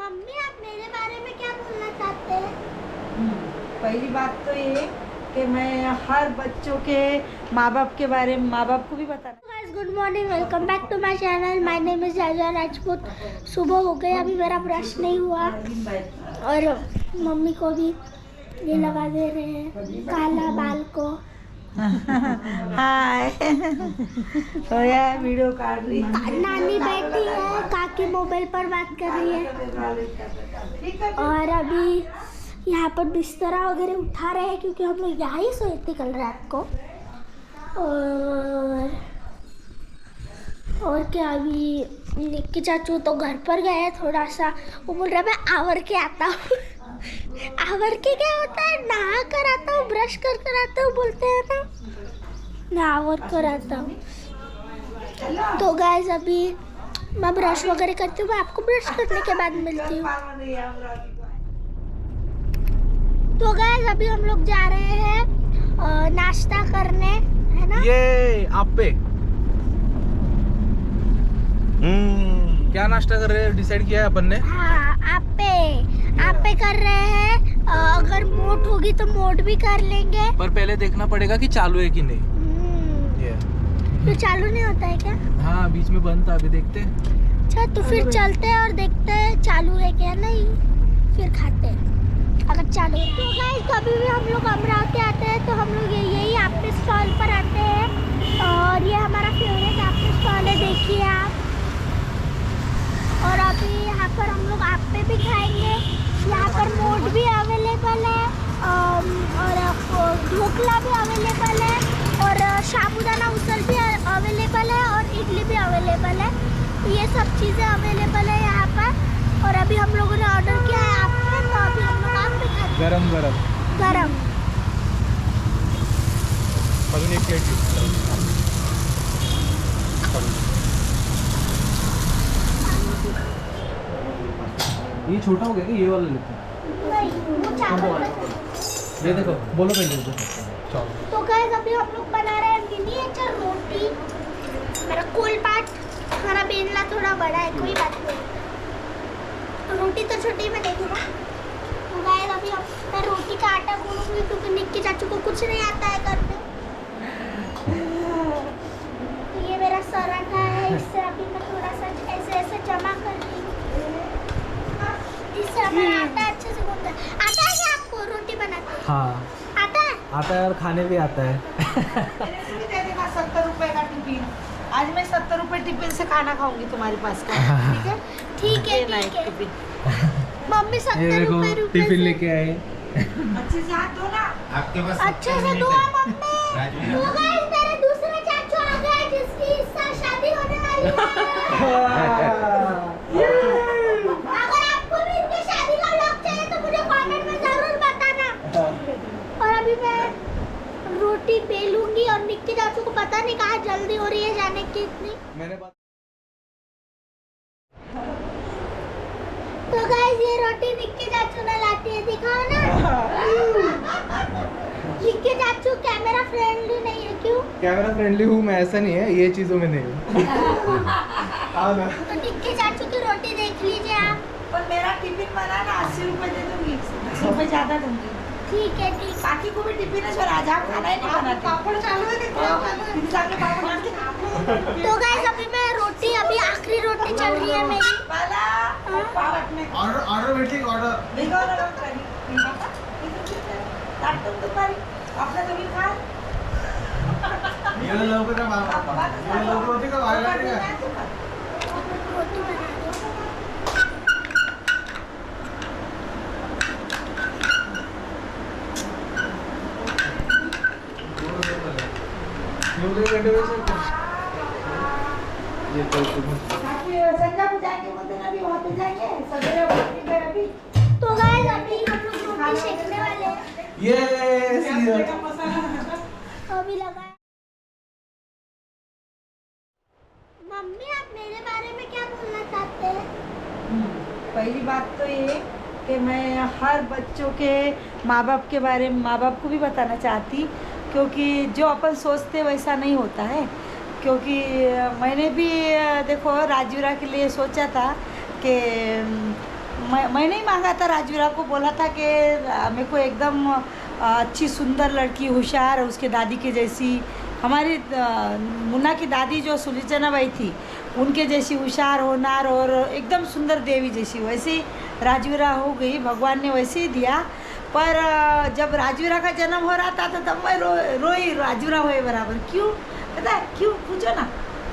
Mummy आप मेरे बारे में क्या बोलना चाहते हैं? पहली बात तो ये कि मैं हर बच्चों के माँ बाप के बारे में माँ बाप को भी बताना। Guys good morning, welcome back to my channel. My name is Jaja Rajput. सुबह हो गई, अभी मेरा ब्रश नहीं हुआ और मम्मी को भी ये लगा दे रहे हैं काला बाल को। हाय तो यार वीडियो काट रही है। नानी बैठी है, काकी मोबाइल पर बात कर रही है और अभी यहाँ पर बिस्तरा वगैरह उठा रहे हैं क्योंकि हम लोग यहाँ ही सोए थे कल रात को। और क्या, अभी निक्की चाचू तो घर पर गए थोड़ा सा। वो बोल रहा मैं आवर के आता हूँ। आवर के क्या होता है? नहा कर आता हूँ, ब्रश कर कर आता हूँ बोलते हैं ना, मैं आवर कर आता हूँ। तो गाइस अभी मैं ब्रश वगैरह करती हूँ, मैं आपको ब्रश करने के बाद मिलती हूँ। तो गाइस अभी हम लोग जा रहे हैं नाश्ता करने, है ना? ये आप पे क्या नाश्ता कर रहे हैं डिसाइड किया है अपन ने? हाँ, आप पे कर रहे हैं। अगर मोट होगी तो मोट भी कर लेंगे, पर पहले देखना पड़ेगा कि चालू है कि नहीं। ये तो चालू नहीं होता है क्या? हाँ, बीच में बंद था, अभी देखते हैं। अच्छा, तो फिर चलते हैं और देखते हैं चालू है क्या नहीं, फिर खाते हैं अगर चालू है। तो गाइस कभी भी हम लोग अमरावती आते हैं तो हम लोग यही आपके स्टॉल पर आते हैं और ये हमारा फेवरेट आपके स्टॉल है, देखिए आप। और अभी यहाँ पर हम लोग आप पे भी खाएंगे। यहाँ पर मोट भी अवेलेबल है और ढोकला भी अवेलेबल है और साबूदाना उसल भी अवेलेबल है और इडली भी अवेलेबल है। तो ये सब चीज़ें अवेलेबल है यहाँ पर। और अभी हम लोगों ने ऑर्डर किया है आप पे, तो अभी हम लोग आप पे खाते हैं गरम गरम गरम। अजून एक प्लेट ये छोटा हो गया कि ये वाला लेते हैं? नहीं, वो चावल। ये देखो, बोलो पहले चलो। तो गाइस अभी हम लोग बना रहे हैं मिनिएचर रोटी। मेरा कोल पाट खाना बेलना थोड़ा बड़ा है, कोई बात नहीं, तो रोटी तो छोटी बनेगी ना। तो गाइस अभी मैं रोटी का आटा गूंथूंगी क्योंकि निक्की चाचू को कुछ नहीं आता है करने। तो ये मेरा सराठा है, इससे अभी मैं थोड़ा सा ऐसे ऐसे जमा कर रही हूँ, इससे हमारा आटा अच्छे से गूंथता है। आता है क्या आपको रोटी बनाते? हाँ आता है? आता है और खाने भी आता है। भी दे देना 70 रुपए का टिफिन। आज मैं 70 रुपए टिफिन से खाना खाऊंगी तुम्हारे पास का, ठीक है? ठीक है देना एक ठीक है। टिफिन। मम्मी ये 70 देखो रुपए टिफिन से लेके आए। अच्छे से हाथ धोना। आपके पास अच्छे से धोआ मम्मी। तो गाइस मेरे दूसरे चाचू आ गए जिसकी इस साल शादी होने वाली है। अगर आपको भी इनकी शादी का व्लॉग चाहिए तो मुझे कमेंट में जरूर बताना। और अभी मैं रोटी बेलूंगी और निक्की चाचू को पता नहीं कहाँ जल्दी हो रही है जाने की इतनी। मैंने बात तो गाइस ये रोटी निक्की चाचू ने लाती है, दिखाओ ना। निक्की चाचू कैमरा फ्रेंडली नहीं है, क्यों? कैमरा फ्रेंडली हूँ मैं, ऐसा नहीं है, ये चीजों में नहीं हूँ। तो निक्की चाचू की रोटी देख लीजिए आप। पर मेरा टिफिन बना ना 80 रुपए दे दूंगी, 10 रुपए ज्यादा दूंगी। ठीक है ठीक है। काकी को भी टिफिन है, आज आप खाना ही नहीं बनाते। पापड़ चालू है कि इंसान के पापड़ डाल के। तो गाइस अभी मैं रोटी, अभी आखिरी रोटी चल रही है मेरी। वाला पावट में ऑर्डर वेटिंग ऑर्डर देखो ना ताट तुम तुम्हारी अपने तो भी खा। ये लोगों का ये लोगों होती का आएगा रोटी बना दो। ये तो संजा को जाएंगे बोलते ना, अभी वहाँ पे जाएंगे सवेरे उठ के अभी। तो गाइस अभी हम लोग रोटी सेकने वाले हैं। ये अभी लगा। मम्मी आप मेरे बारे में क्या बोलना चाहते हैं? पहली बात तो ये कि मैं हर बच्चों के माँ बाप के बारे में माँ बाप को भी बताना चाहती, क्योंकि जो अपन सोचते वैसा नहीं होता है। क्योंकि मैंने भी देखो राजवीरा के लिए सोचा था कि मैंने ही मांगा था, राजवीरा को बोला था कि मेरे को एकदम अच्छी सुंदर लड़की, होशियार, उसके दादी के जैसी, हमारी मुन्ना की दादी जो सुलोचना बाई थी उनके जैसी होशियार, होनार और एकदम सुंदर देवी जैसी, वैसे ही राजवीरा हो गई। भगवान ने वैसे ही दिया। पर जब राजवीरा का जन्म हो रहा था तो तब मैं रोई, राजवीरा हुए बराबर। क्यों पता है क्यों? पूछो ना।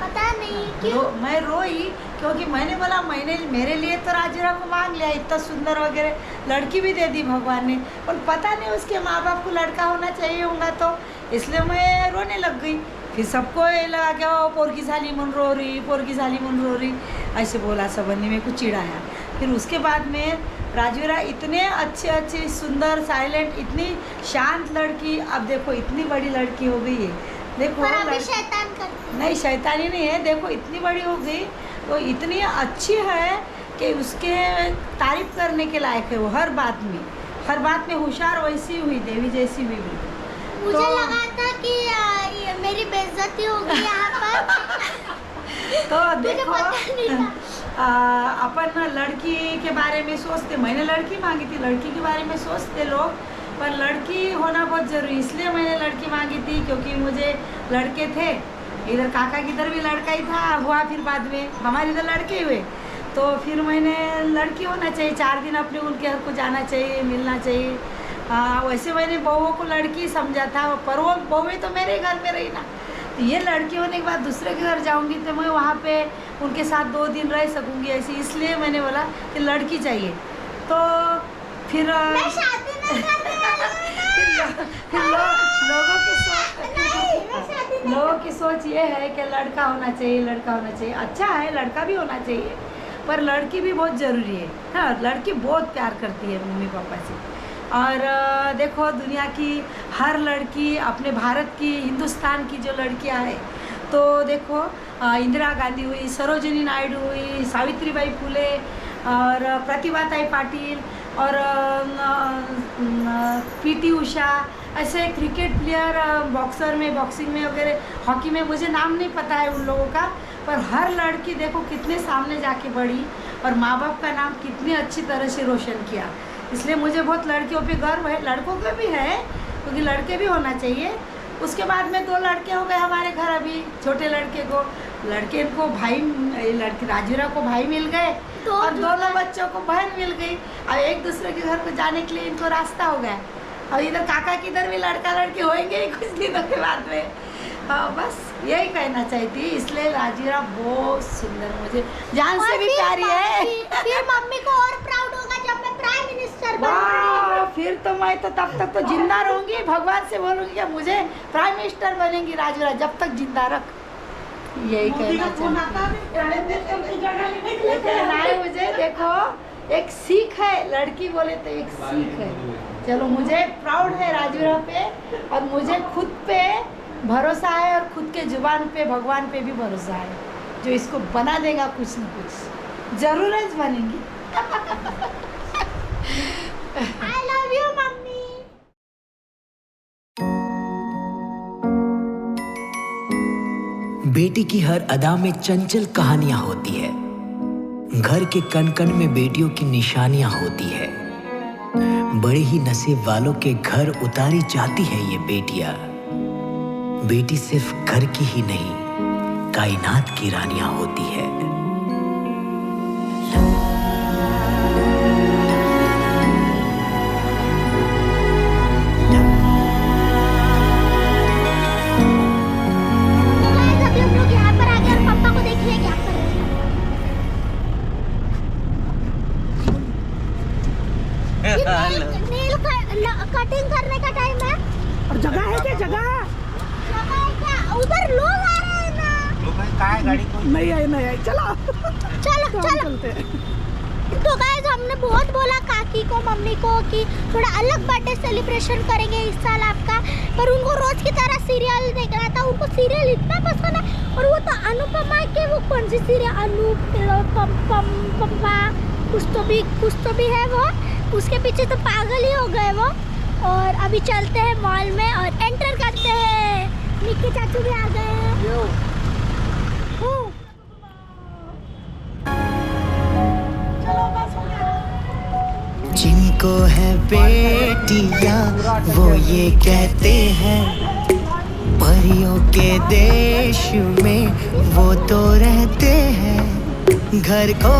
पता नहीं क्यों। मैं रोई क्योंकि मैंने बोला मेरे लिए तो राजवीरा को मांग लिया, इतना सुंदर वगैरह लड़की भी दे दी भगवान ने, पर पता नहीं उसके माँ बाप को लड़का होना चाहिए होगा, तो इसलिए मैं रोने लग गई। फिर सबको ये लगा कि ओ पोरकी साली मन रो रही, पोरकी साली मन रो रही, ऐसे बोला सबने, मेरे को चिढ़ाया। फिर उसके बाद में राजवीरा इतने अच्छे सुंदर, साइलेंट, इतनी शांत लड़की, अब देखो इतनी बड़ी लड़की हो गई है। देखो पर अभी शैतान करती नहीं, शैतानी नहीं है, देखो इतनी बड़ी हो गई, वो इतनी अच्छी है कि उसके तारीफ करने के लायक है। वो हर बात में होशियार, वैसी हुई देवी जैसी भी मुझे लगा था कि ये मेरी बेइज्जती होगी यहाँ पर। तो मुझे देखो पता नहीं था। अपन लड़की के बारे में सोचते, मैंने लड़की मांगी थी, लड़की के बारे में सोचते लोग, पर लड़की होना बहुत ज़रूरी, इसलिए मैंने लड़की मांगी थी क्योंकि मुझे लड़के थे। इधर काका की इधर भी लड़का ही था, हुआ फिर बाद में हमारे इधर लड़के हुए, तो फिर मैंने लड़की होना चाहिए, 4 दिन अपने उनके घर को जाना चाहिए, मिलना चाहिए। वैसे मैंने बहुओं को लड़की समझा था, पर वो बहुएँ तो मेरे घर में रही ना, तो ये लड़की होने के बाद दूसरे के घर जाऊंगी तो मैं वहाँ पे उनके साथ 2 दिन रह सकूंगी ऐसी, इसलिए मैंने बोला कि लड़की चाहिए। तो फिर मैं शादी नहीं करने वाली हूँ। फिर लोगों की सोच ये है कि लड़का होना चाहिए, अच्छा है लड़का भी होना चाहिए, पर लड़की भी बहुत ज़रूरी है। हाँ, लड़की बहुत प्यार करती है मम्मी पापा से। और देखो दुनिया की हर लड़की, अपने भारत की, हिंदुस्तान की जो लड़कियां हैं, तो देखो इंदिरा गांधी हुई, सरोजिनी नायडू हुई, सावित्रीबाई फुले और प्रतिभाताई पाटिल और पीटी उषा, ऐसे क्रिकेट प्लेयर, बॉक्सिंग में वगैरह, हॉकी में, मुझे नाम नहीं पता है उन लोगों का, पर हर लड़की देखो कितने सामने जाके बढ़ी और माँ बाप का नाम कितनी अच्छी तरह से रोशन किया। इसलिए मुझे बहुत लड़कियों पे गर्व है, लड़कों का भी है क्योंकि लड़के भी होना चाहिए। उसके बाद में 2 लड़के हो गए हमारे घर, अभी छोटे लड़के को भाई, लड़की राजवीरा को भाई मिल गए और दोनों बच्चों को बहन मिल गई। अब एक दूसरे के घर को जाने के लिए इनको रास्ता हो गया। अब इधर काका की इधर भी लड़का लड़की होंगे ही कुछ दिनों के बाद में। बस यही कहना चाहती, इसलिए राजवीरा बहुत सुंदर, मुझे जान से भी प्यारी है। फिर मम्मी को और प्राउड होगा जब मैं प्राइम मिनिस्टर बनूंगी। फिर तो मैं तो तब तक तो जिंदा रहूंगी, भगवान से बोलूंगी कि मुझे प्राइम मिनिस्टर बनेंगी राजवीरा, जब तक जिंदा रख। यही कहना चाहिए मुझे। देखो एक सीख है, लड़की बोले तो एक सीख है। चलो मुझे प्राउड है राजवीरा पे, और मुझे खुद पे भरोसा है, और खुद के जुबान पे, भगवान पे भी भरोसा है, जो इसको बना देगा कुछ न कुछ, जरूर बनेंगी। I love you mummy. बेटी की हर अदा में चंचल कहानियां होती है, घर के कण कण में बेटियों की निशानियां होती है। बड़े ही नसीब वालों के घर उतारी जाती है ये बेटियां। बेटी सिर्फ घर की ही नहीं, कायनात की रानियां होती है। कटिंग करने का टाइम है और जगह है क्या? जगह है क्या? उधर लोग आ रहे हैं ना। लोग काय गाड़ी को नहीं आई चलो चलते। तो गाइस हमने बहुत बोला काकी को, मम्मी को कि थोड़ा अलग बर्थडे सेलिब्रेशन करेंगे इस साल आपका, पर उनको रोज की तरह सीरियल देखना था। उनको सीरियल इतना पसंद है, और वो तो अनुपमा के, वो कौन सी सीरियल, अनुपमा कुछ तो भी है, वो उसके पीछे तो पागल ही हो गए वो। और अभी चलते हैं मॉल में और एंटर करते हैं। निक्की चाचू भी आ गए हैं। चलो बस हो गया। जिनको है बेटियां वो ये कहते हैं परियों के देश में वो तो रहते हैं घर को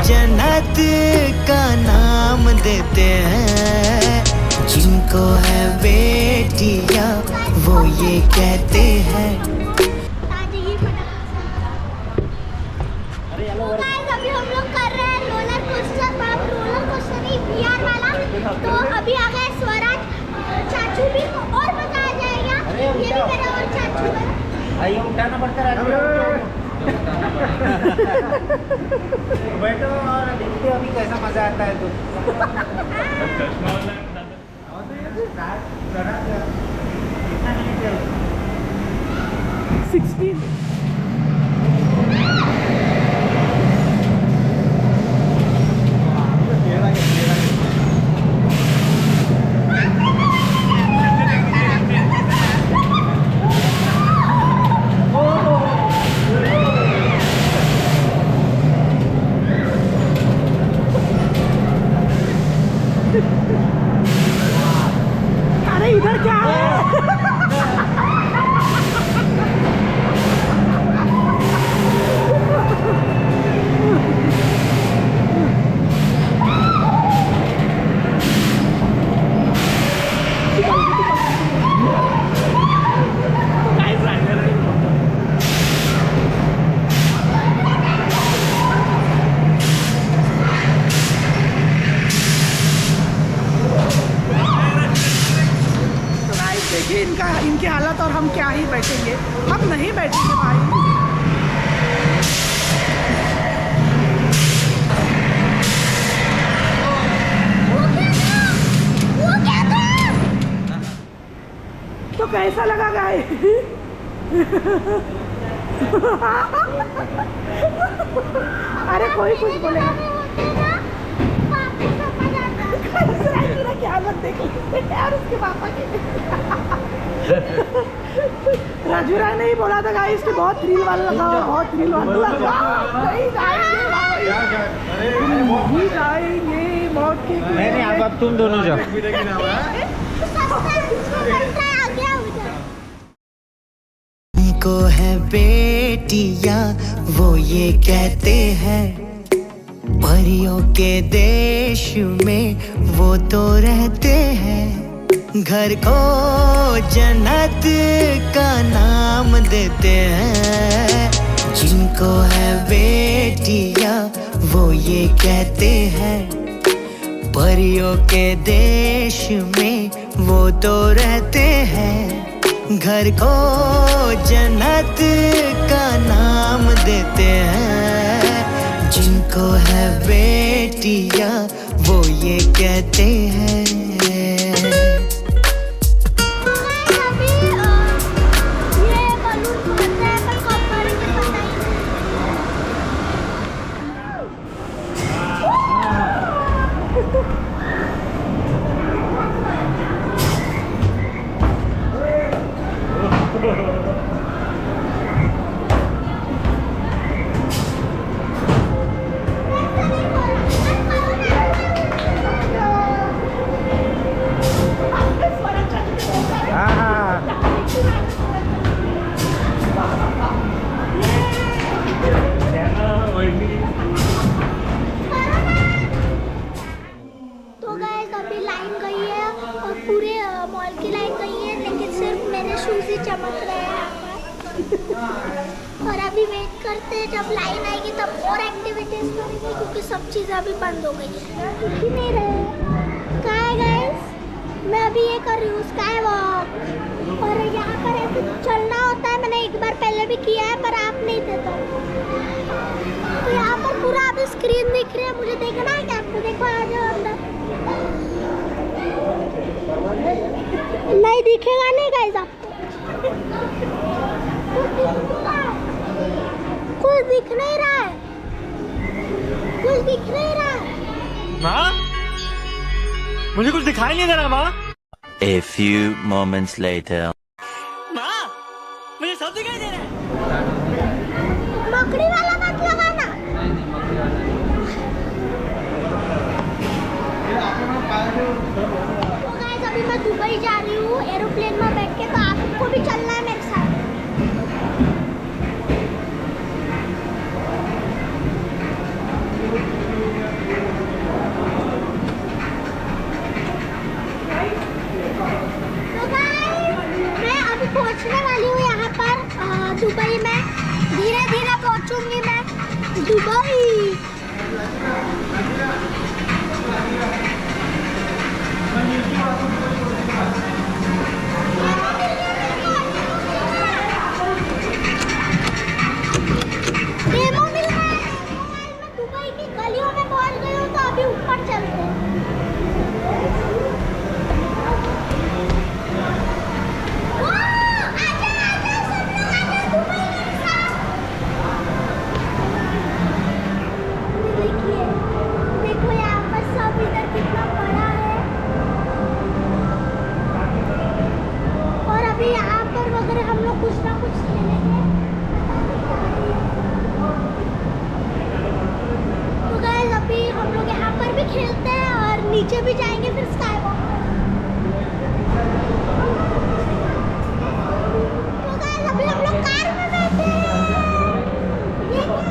जन्नत का नाम देते हैं जिनको है बेटियां वो ये कहते हैं। अभी हम लोग कर रहे हैं रोलर कोस्टर नहीं VR वाला। तो अभी आ गए स्वराज चाचू भी और मजा आ जाएगा। ये भी मेरा और चाचू है। आइए उठाना पड़ता है बैठो और देखते हो अभी कैसा मजा आता है तो 16 अरे इधर क्या है देखिए इनकी हालत और हम क्या ही बैठेंगे हम नहीं बैठेंगे भाई। तो कैसा लगा गाय अरे कोई कुछ बोलेगा क्या मत देख यार उसके पापा के राजू राय ने ही बोला था गाइस कि बहुत थ्रिल वाला लगा बहुत थ्रिल वाला लगा नहीं जाएंगे मौत के नहीं अब तुम दोनों जाओ जिनको है बेटियां वो ये कहते हैं परियों के देश में वो तो रहते हैं घर को जन्नत का नाम देते हैं जिनको है बेटियां वो ये कहते हैं परियों के देश में वो तो रहते हैं घर को जन्नत का नाम देते हैं जिनको है बेटियां वो ये कहते हैं। चमक रहे हैं और अभी वेट करते हैं जब लाइन आएगी तब और एक्टिविटीज करेंगे क्योंकि सब चीज़ें अभी बंद हो गई है नहीं रहे। कहाँ है गाइस? मैं अभी ये कर रही हूँ स्काई वॉक और यहाँ पर ऐसे चलना होता है। मैंने एक बार पहले भी किया है पर आप नहीं देता। तो यहाँ पर पूरा अभी स्क्रीन दिख रही है। मुझे देखना है क्या आपको? देखो आ जाओ अंदर। नहीं दिखेगा नहीं गाइस आपको? कुछ दिख नहीं रहा है। कुछ दिख नहीं रहा है। माँ मुझे कुछ दिखाई नहीं दे रहा माँ। A few moments later. माँ मुझे सब दिखाई दे रहा है। मकड़ी वाला मत लगाना। तो गाइस अभी मैं दुबई जा रही हूँ एरोप्लेन में बैठ के, तो आपको भी चलना है मेरे साथ। तो गाइस मैं अभी पहुँचने वाली हूँ यहाँ पर दुबई में। धीरे धीरे पहुँचूंगी मैं दुबई। डेमो मिल रहा है। मैं दुबई की गलियों में पहुंच गई हूँ, तो अभी ऊपर चलते हैं। आजा आजा सब लोग आजा दुबई के साथ। देखिए देखो यहाँ पर सब इधर कितना बड़ा है। और अभी यहाँ पर वगैरह हम लोग कुछ ना कुछ खेलेंगे। तो गाइस अभी हम लोग यहाँ पर भी खेलते हैं और नीचे भी जाएंगे फिर स्काई वॉक। तो गाइस अभी हम लोग कार में बैठे हैं। ये क्या है?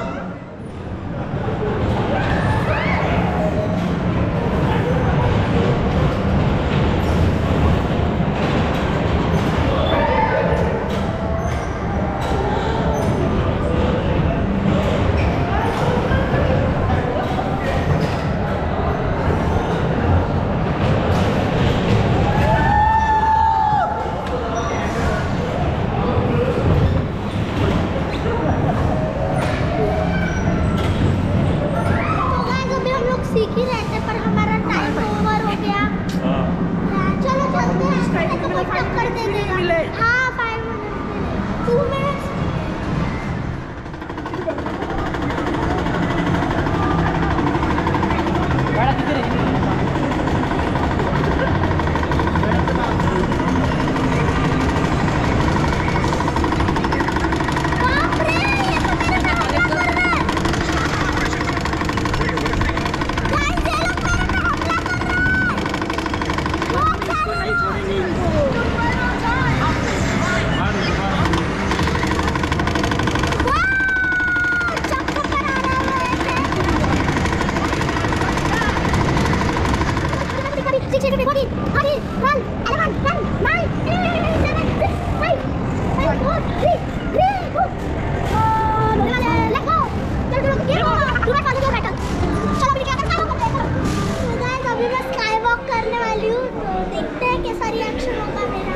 सीख ही रहे थे पर हमारा टाइम ओवर हो गया। चलो चलते हैं, तो कोई टक्कर दे देगा। हाँ 5 मिनट 2 मिनट्स। बाप रे, ये तो मेरे पे हमला कर रहा है। गाइस ये लोग मेरे पे हमला कर रहा है। बहुत सारे वाह, चक्कर करा रहा है। हरी रन 11 रन 9 7 6 5 4 3 2 लेट्स गो। चलो पूरा कॉलेज में बैठो। चलो अभी क्या करना है देखो। तो गाइस अभी मैं स्काई वॉक करने वाली हूँ, तो देखते हैं कैसा रिएक्शन होगा मेरा।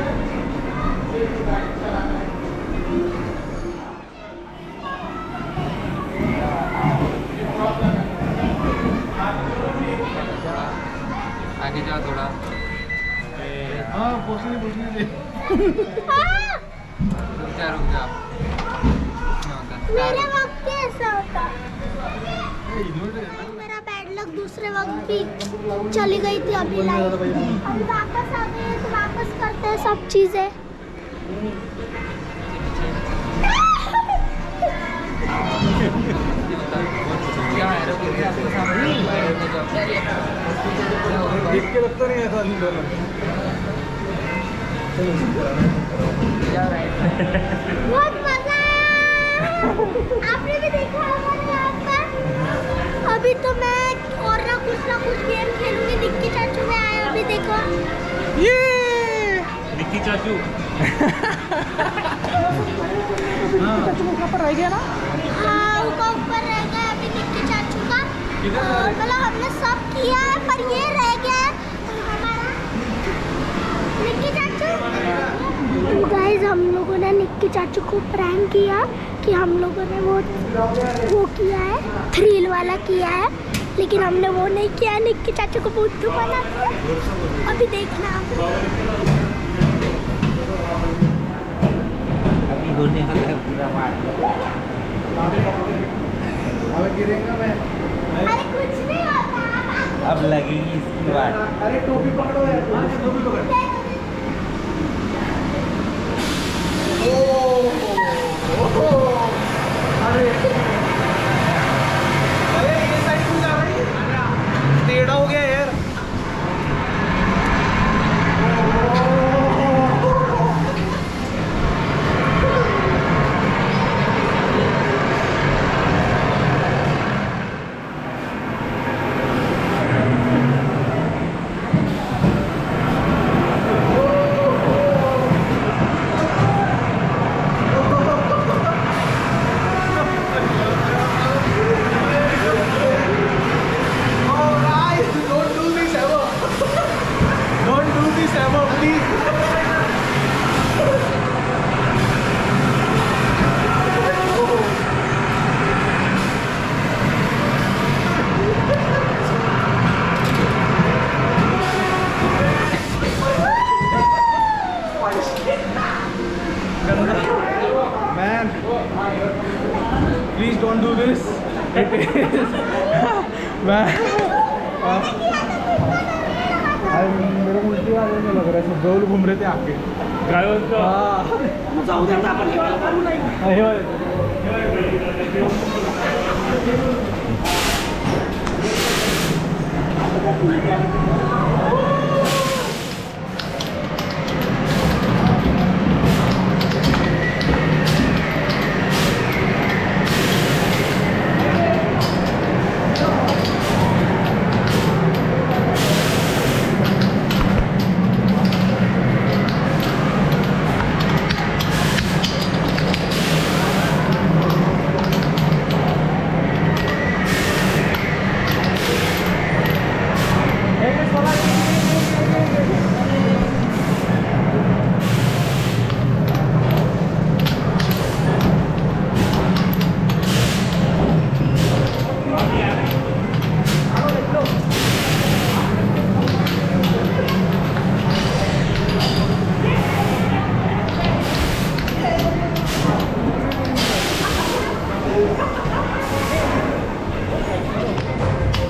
आगे जाओ थोड़ा। हाँ पूछने दे। हाँ, रुक जा। मेरे वक्त कैसा होता। मेरा बैड लक दूसरे वक्त भी चली गई थी अभी लाइट। अभी वापस आ गई है, तो वापस करते हैं सब चीजें। देख के लगता नहीं ऐसा नहीं करना। बहुत मजा आया। आपने भी देखा होगा ना यहाँ पर। अभी तो मैं और ना कुछ गेम खेलूंगी। निक्की चाचू में आए अभी देखो। निक्की चाचू ऊपर रह गया ना। हाँ वो ऊपर रह गया अभी निक्की चाचू का। मतलब हमने सब किया है पर ये रह गया है हमारा निक्की चाचू। गाइस हम लोगों ने निक्की चाचू को प्रैंक किया कि हम लोगों ने वो किया है, थ्रिल वाला किया है, लेकिन हमने वो नहीं किया। निक्की चाचू को बुद्धू बना दिया। अभी देखना अभी होने वाला है पूरा मार। अब गिरेगा मैं। अरे कुछ नहीं होता। अब लगेगी इसकी बात। अरे टोपी पकड़ो यार। टोपी पकड़। अरे ये साइड क्यों जा रही है? टेढ़ा हो गया यार। मैं मेरे को उल्टी आने लग रहा है, सब गोल घूम रहे थे आके।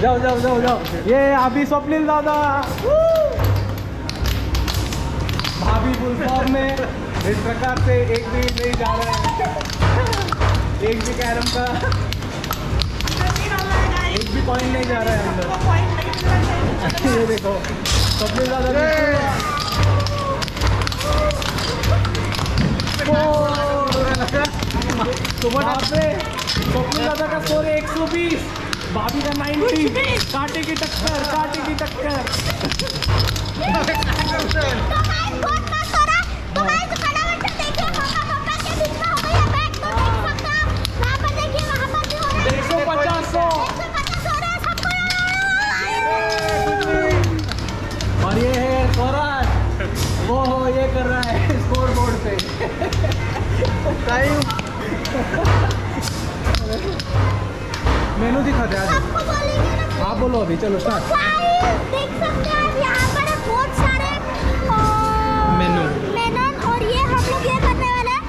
जाओ जाओ जाओ जाओ, ये अभी स्वप्निल दादा भाभी फुल फॉर्म में। इस प्रकार से एक भी नहीं जा रहा है, एक भी कैरम का एक भी पॉइंट नहीं जा रहा है अंदर। ये देखो स्वप्निल दादा स्वप्निल दादा का स्कोर 120, भाभी का 90। कांटे की टक्कर, कांटे की टक्कर। और ये है स्वराज, वो ये कर रहा है स्कोर बोर्ड पे। मेनू दिखा दे आज। आप बोलो अभी, चलो स्टार्ट। देख सकते हैं आप यहाँ पर बहुत सारे मेनू और ये हम लोग ये करने वाले हैं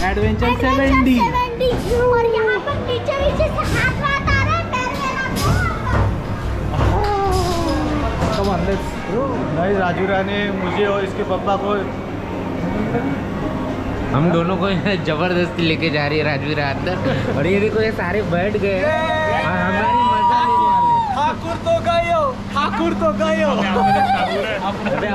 एडवेंचर 70। और यहाँ पर नीचे नीचे से हाथ आ रहे हैं, पैर कम ऑन लेट्स गो। भाई राजू रानी मुझे और इसके पापा को हम दोनों को जबरदस्ती लेके जा रही है राजवीरा अंदर, और ये देखो ये सारे बैठ गए और हमारी मजा लेने वाले। ठाकुर तो गयो, ठाकुर तो गयो। अबे